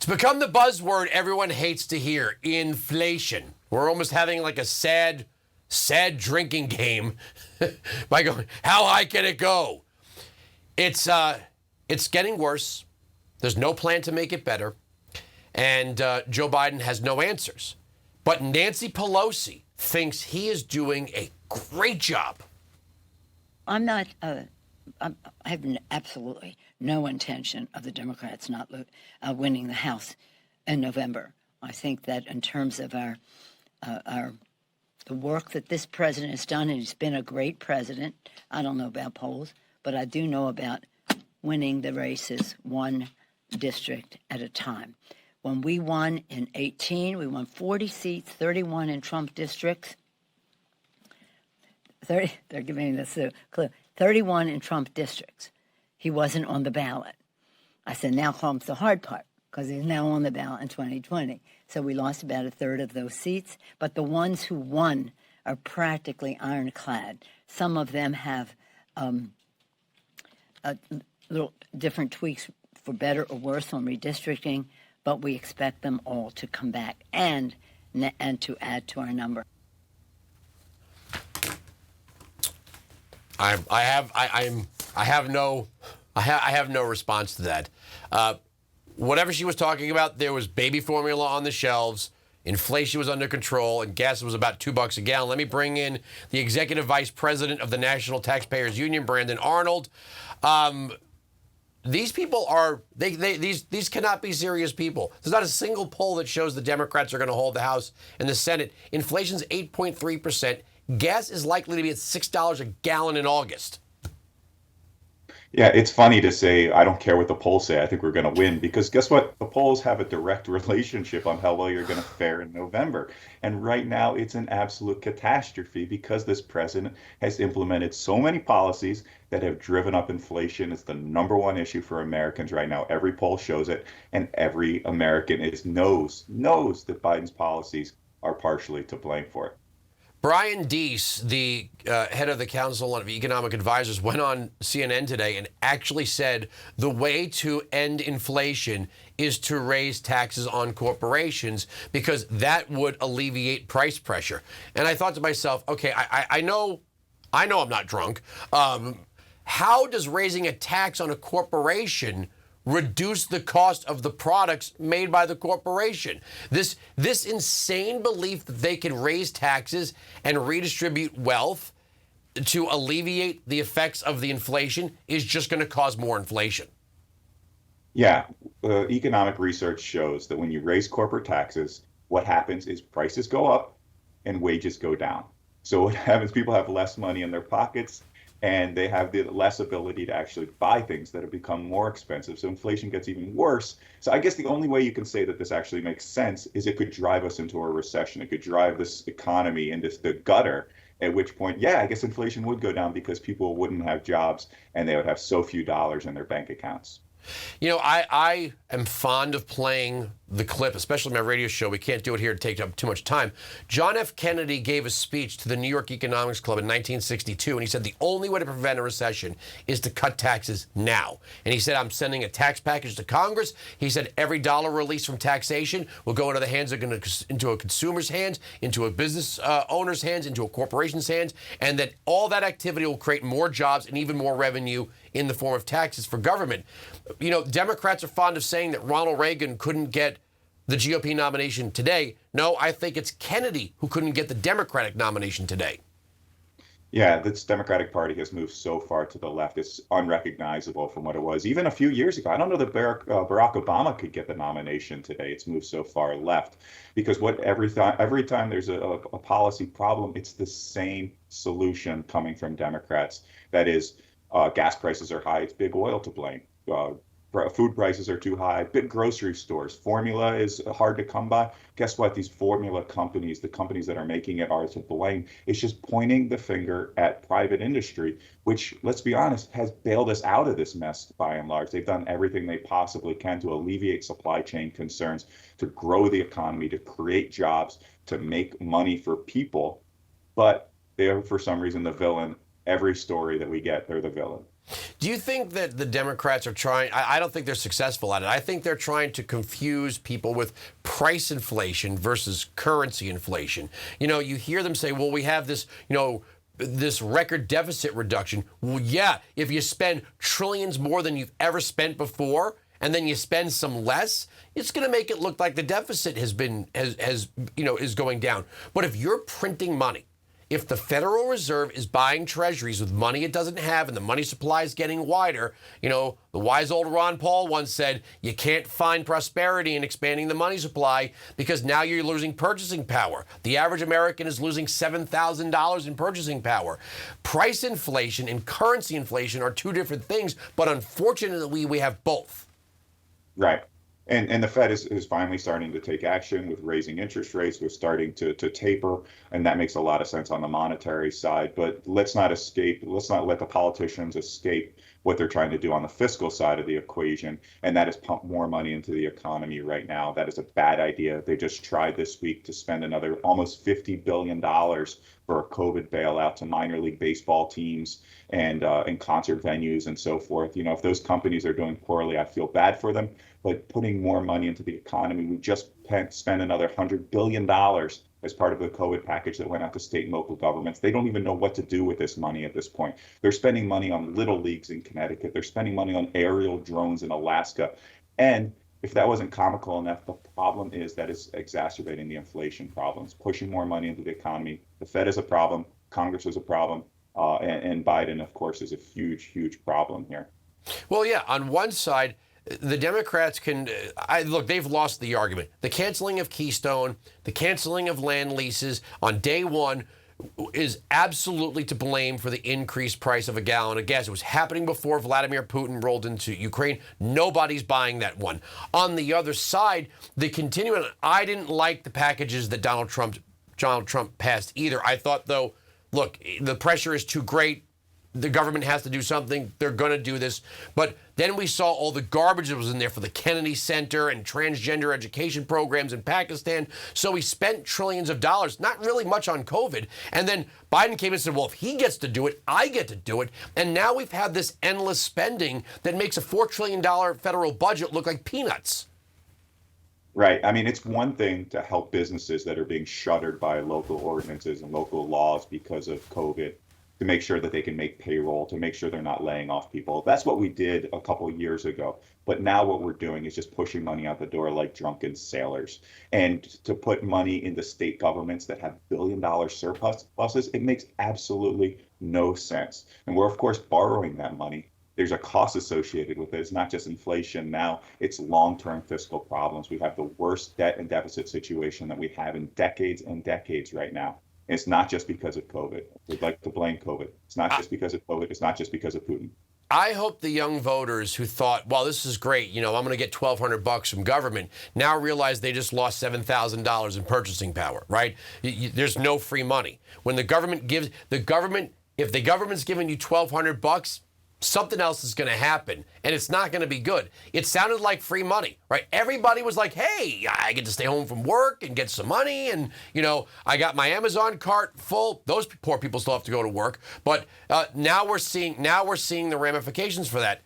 become the buzzword everyone hates to hear, inflation. We're almost having like a sad drinking game by going, how high can it go? It's getting worse. There's no plan to make it better. And Joe Biden has no answers. But Nancy Pelosi thinks he is doing a great job. I'm not, I have absolutely no intention of the Democrats not winning the House in November. I think that in terms of the work that this president has done, and he's been a great president. I don't know about polls, but I do know about winning the races one district at a time. When we won in 2018, we won 40 seats, 31 in Trump districts. They're giving me this clue. 31 in Trump districts. He wasn't on the ballot. I said, now comes the hard part, because he's now on the ballot in 2020. So we lost about a third of those seats, but the ones who won are practically ironclad. Some of them have little different tweaks for better or worse on redistricting, but we expect them all to come back and to add to our number. I have no response to that. Whatever she was talking about, there was baby formula on the shelves, inflation was under control, and gas was about $2 a gallon. Let me bring in the executive vice president of the National Taxpayers Union, Brandon Arnold. These people are these cannot be serious people. There's not a single poll that shows the Democrats are going to hold the House and the Senate. Inflation's 8.3%. Gas is likely to be at $6 a gallon in August. Yeah, it's funny to say, I don't care what the polls say, I think we're going to win, because guess what? The polls have a direct relationship on how well you're going to fare in November. And right now, it's an absolute catastrophe because this president has implemented so many policies that have driven up inflation. It's the number one issue for Americans right now. Every poll shows it, and every American knows that Biden's policies are partially to blame for it. Brian Deese, the head of the Council of Economic Advisors, went on CNN today and actually said the way to end inflation is to raise taxes on corporations because that would alleviate price pressure. And I thought to myself, okay, I know I'm not drunk. How does raising a tax on a corporation reduce the cost of the products made by the corporation? This insane belief that they can raise taxes and redistribute wealth to alleviate the effects of the inflation is just going to cause more inflation. Yeah, economic research shows that when you raise corporate taxes, what happens is prices go up and wages go down. So what happens, people have less money in their pockets, and they have the less ability to actually buy things that have become more expensive. So inflation gets even worse. So I guess the only way you can say that this actually makes sense is it could drive us into a recession. It could drive this economy into the gutter, at which point, yeah, I guess inflation would go down because people wouldn't have jobs and they would have so few dollars in their bank accounts. You know, I am fond of playing the clip, especially my radio show. We can't do it here to take up too much time. John F. Kennedy gave a speech to the New York Economics Club in 1962, and he said the only way to prevent a recession is to cut taxes now. And he said, I'm sending a tax package to Congress. He said every dollar released from taxation will go into the hands of into a consumer's hands, into a business owner's hands, into a corporation's hands, and that all that activity will create more jobs and even more revenue in the form of taxes for government. You know, Democrats are fond of saying that Ronald Reagan couldn't get the GOP nomination today. No, I think it's Kennedy who couldn't get the Democratic nomination today. Yeah, this Democratic Party has moved so far to the left. It's unrecognizable from what it was even a few years ago. I don't know that Barack Obama could get the nomination today. It's moved so far left because every time there's a policy problem, it's the same solution coming from Democrats. That is, gas prices are high. It's big oil to blame. Food prices are too high. Big grocery stores. Formula is hard to come by. Guess what? These formula companies, the companies that are making it, are to blame. It's just pointing the finger at private industry, which, let's be honest, has bailed us out of this mess by and large. They've done everything they possibly can to alleviate supply chain concerns, to grow the economy, to create jobs, to make money for people. But they are, for some reason, the villain. Every story that we get, they're the villain. Do you think that the Democrats are trying? I don't think they're successful at it. I think they're trying to confuse people with price inflation versus currency inflation. You hear them say, well, we have this, this record deficit reduction. Well, yeah, if you spend trillions more than you've ever spent before, and then you spend some less, it's going to make it look like the deficit is going down. But if you're printing money, if the Federal Reserve is buying treasuries with money it doesn't have and the money supply is getting wider, the wise old Ron Paul once said, you can't find prosperity in expanding the money supply because now you're losing purchasing power. The average American is losing $7,000 in purchasing power. Price inflation and currency inflation are two different things, but unfortunately we have both. Right. And the Fed is finally starting to take action with raising interest rates. We're starting to taper, and that makes a lot of sense on the monetary side. But let's not let the politicians escape what they're trying to do on the fiscal side of the equation, and that is pump more money into the economy right now. That is a bad idea. They just tried this week to spend another almost $50 billion for a COVID bailout to minor league baseball teams and concert venues and so forth. If those companies are doing poorly, I feel bad for them. But putting more money into the economy, we just spent another $100 billion as part of the COVID package that went out to state and local governments. They don't even know what to do with this money at this point. They're spending money on little leagues in Connecticut. They're spending money on aerial drones in Alaska. And if that wasn't comical enough, the problem is that it's exacerbating the inflation problems, pushing more money into the economy. The Fed is a problem. Congress is a problem. And Biden, of course, is a huge, huge problem here. Well, yeah, on one side, the Democrats look, they've lost the argument. The canceling of Keystone, the canceling of land leases on day one is absolutely to blame for the increased price of a gallon of gas. It was happening before Vladimir Putin rolled into Ukraine. Nobody's buying that one. On the other side, the continuing, I didn't like the packages that Donald Trump passed either. I thought, though, look, the pressure is too great. The government has to do something. They're going to do this. But then we saw all the garbage that was in there for the Kennedy Center and transgender education programs in Pakistan. So we spent trillions of dollars, not really much on COVID. And then Biden came and said, well, if he gets to do it, I get to do it. And now we've had this endless spending that makes a $4 trillion federal budget look like peanuts. Right. I mean, it's one thing to help businesses that are being shuttered by local ordinances and local laws because of COVID, to make sure that they can make payroll, to make sure they're not laying off people. That's what we did a couple of years ago. But now what we're doing is just pushing money out the door like drunken sailors. And to put money into state governments that have billion-dollar surpluses, it makes absolutely no sense. And we're, of course, borrowing that money. There's a cost associated with it. It's not just inflation now, it's long-term fiscal problems. We have the worst debt and deficit situation that we have in decades and decades right now. It's not just because of COVID. We'd like to blame COVID. It's not just because of COVID. It's not just because of Putin. I hope the young voters who thought, well, this is great, I'm going to get $1,200 from government, now realize they just lost $7,000 in purchasing power, right? There's no free money. When if the government's giving you $1,200, something else is going to happen, and it's not going to be good. It sounded like free money, right? Everybody was like, hey, I get to stay home from work and get some money, and, I got my Amazon cart full. Those poor people still have to go to work. But now we're seeing the ramifications for that.